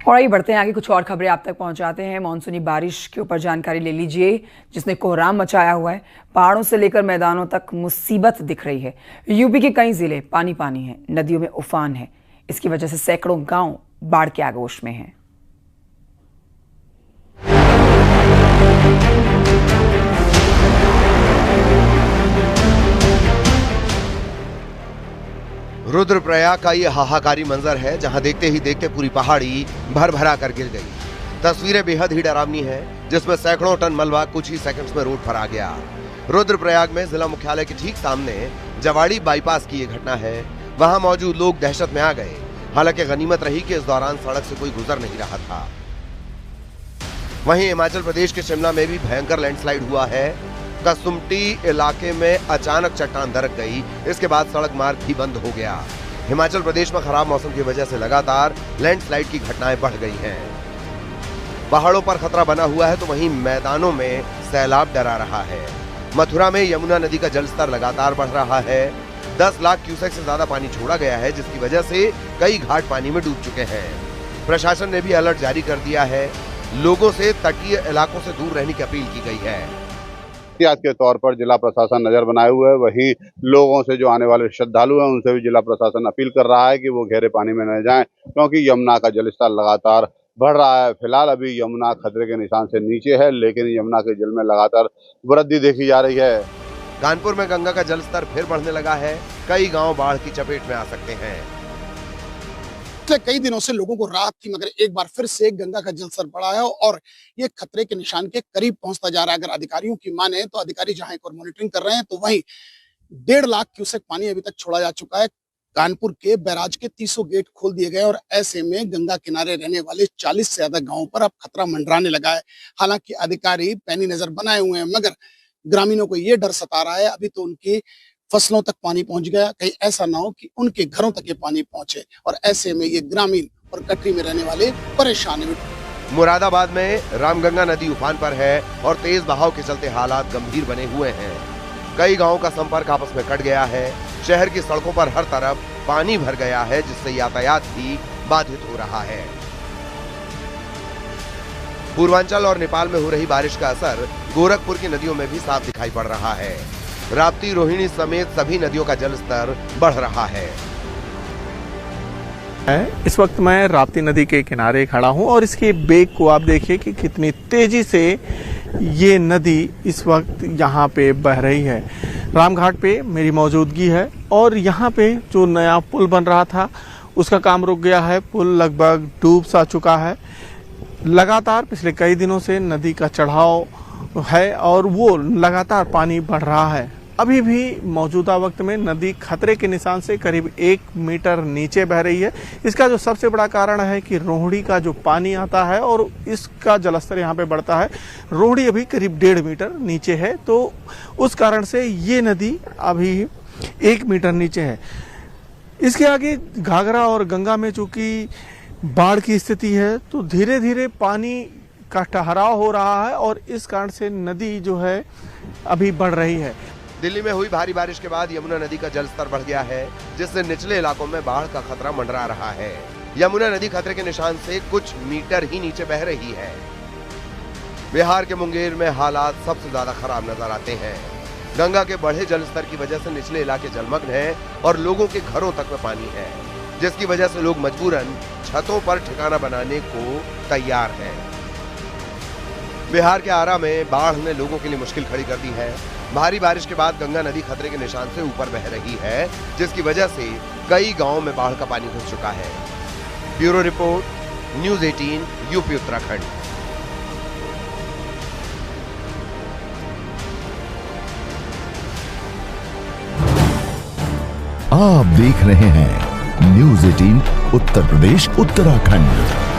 और आइए बढ़ते हैं आगे, कुछ और खबरें आप तक पहुंचाते हैं। मानसूनी बारिश के ऊपर जानकारी ले लीजिए, जिसने कोहराम मचाया हुआ है। पहाड़ों से लेकर मैदानों तक मुसीबत दिख रही है। यूपी के कई जिले पानी पानी हैं, नदियों में उफान है। इसकी वजह से सैकड़ों गांव बाढ़ के आगोश में हैं। रुद्रप्रयाग का ये हाहाकारी मंजर है, जहां देखते ही देखते पूरी पहाड़ी भर भरा कर गिर गई। तस्वीरें बेहद ही डरावनी है, जिसमें सैकड़ों टन मलबा कुछ ही सेकंड्स में रोड पर आ गया। रुद्रप्रयाग में जिला मुख्यालय के ठीक सामने जवाड़ी बाईपास की ये घटना है। वहां मौजूद लोग दहशत में आ गए। हालांकि गनीमत रही कि इस दौरान सड़क से कोई गुजर नहीं रहा था। वहीं हिमाचल प्रदेश के शिमला में भी भयंकर लैंडस्लाइड हुआ है। कसुमटी इलाके में अचानक चट्टान दरक गई। इसके बाद सड़क मार्ग भी बंद हो गया। हिमाचल प्रदेश में खराब मौसम की वजह से लगातार लैंडस्लाइड की घटनाएं बढ़ गई हैं। पहाड़ों पर खतरा बना हुआ है तो वहीं मैदानों में सैलाब डरा रहा है। मथुरा में यमुना नदी का जलस्तर लगातार बढ़ रहा है। 10 लाख क्यूसेक से ज्यादा पानी छोड़ा गया है, जिसकी वजह से कई घाट पानी में डूब चुके हैं। प्रशासन ने भी अलर्ट जारी कर दिया है। लोगों से तटीय इलाकों से दूर रहने की अपील की गई है। एहतियात के तौर पर जिला प्रशासन नजर बनाए हुए है। वहीं लोगों से जो आने वाले श्रद्धालु हैं उनसे भी जिला प्रशासन अपील कर रहा है कि वो गहरे पानी में न जाएं, क्योंकि यमुना का जलस्तर लगातार बढ़ रहा है। फिलहाल अभी यमुना खतरे के निशान से नीचे है, लेकिन यमुना के जल में लगातार वृद्धि देखी जा रही है। कानपुर में गंगा का जलस्तर फिर बढ़ने लगा है। कई गांव बाढ़ की चपेट में आ सकते हैं। पिछले कई दिनों से लोगों को राहत थी, मगर एक बार फिर से गंगा का जलस्तर बढ़ा है और ये खतरे के निशान के करीब पहुंचता जा रहा है। अगर अधिकारियों की माने तो अधिकारी जहां एक और मॉनिटरिंग कर रहे हैं, तो वहीं 1.5 लाख क्यूसेक पानी अभी तक छोड़ा जा चुका है। कानपुर के बैराज के 300 गेट खोल दिए गए और ऐसे में गंगा किनारे रहने वाले 40 से ज्यादा गाँवों पर अब खतरा मंडराने लगा है। हालांकि अधिकारी पैनी नजर बनाए हुए हैं, मगर ग्रामीणों को ये डर सता रहा है अभी तो उनकी फसलों तक पानी पहुंच गया, कहीं ऐसा ना हो कि उनके घरों तक ये पानी पहुंचे और ऐसे में ये ग्रामीण और कटरी में रहने वाले परेशान हैं। मुरादाबाद में रामगंगा नदी उफान पर है और तेज बहाव के चलते हालात गंभीर बने हुए हैं। कई गांवों का संपर्क आपस में कट गया है। शहर की सड़कों पर हर तरफ पानी भर गया है, जिससे यातायात भी बाधित हो रहा है। पूर्वांचल और नेपाल में हो रही बारिश का असर गोरखपुर की नदियों में भी साफ दिखाई पड़ रहा है। राप्ती, रोहिणी समेत सभी नदियों का जलस्तर बढ़ रहा है। इस वक्त मैं राप्ती नदी के किनारे खड़ा हूं और इसके बेग को आप देखिए कि कितनी तेजी से ये नदी इस वक्त यहाँ पे बह रही है। रामघाट पे मेरी मौजूदगी है और यहाँ पे जो नया पुल बन रहा था उसका काम रुक गया है। पुल लगभग डूब सा चुका है। लगातार पिछले कई दिनों से नदी का चढ़ाव है और वो लगातार पानी बढ़ रहा है। अभी भी मौजूदा वक्त में नदी खतरे के निशान से करीब 1 मीटर नीचे बह रही है। इसका जो सबसे बड़ा कारण है कि रोहिणी का जो पानी आता है और इसका जलस्तर यहाँ पे बढ़ता है। रोहिणी अभी करीब 1.5 मीटर नीचे है, तो उस कारण से ये नदी अभी 1 मीटर नीचे है। इसके आगे घाघरा और गंगा में चूंकि बाढ़ की स्थिति है, तो धीरे धीरे पानी का ठहराव हो रहा है और इस कारण से नदी जो है अभी बढ़ रही है। दिल्ली में हुई भारी बारिश के बाद यमुना नदी का जलस्तर बढ़ गया है, जिससे निचले इलाकों में बाढ़ का खतरा मंडरा रहा है। यमुना नदी खतरे के निशान से कुछ मीटर ही नीचे बह रही है। बिहार के मुंगेर में हालात सबसे ज्यादा खराब नजर आते हैं। गंगा के बढ़े जलस्तर की वजह से निचले इलाके जलमग्न हैं और लोगों के घरों तक में पानी है, जिसकी वजह से लोग मजबूरन छतों पर ठिकाना बनाने को तैयार हैं। बिहार के आरा में बाढ़ ने लोगों के लिए मुश्किल खड़ी कर दी है। भारी बारिश के बाद गंगा नदी खतरे के निशान से ऊपर बह रही है, जिसकी वजह से कई गांवों में बाढ़ का पानी घुस चुका है। Bureau report, news 18, UP Uttarakhand. आप देख रहे हैं न्यूज़ 18 उत्तर प्रदेश उत्तराखंड।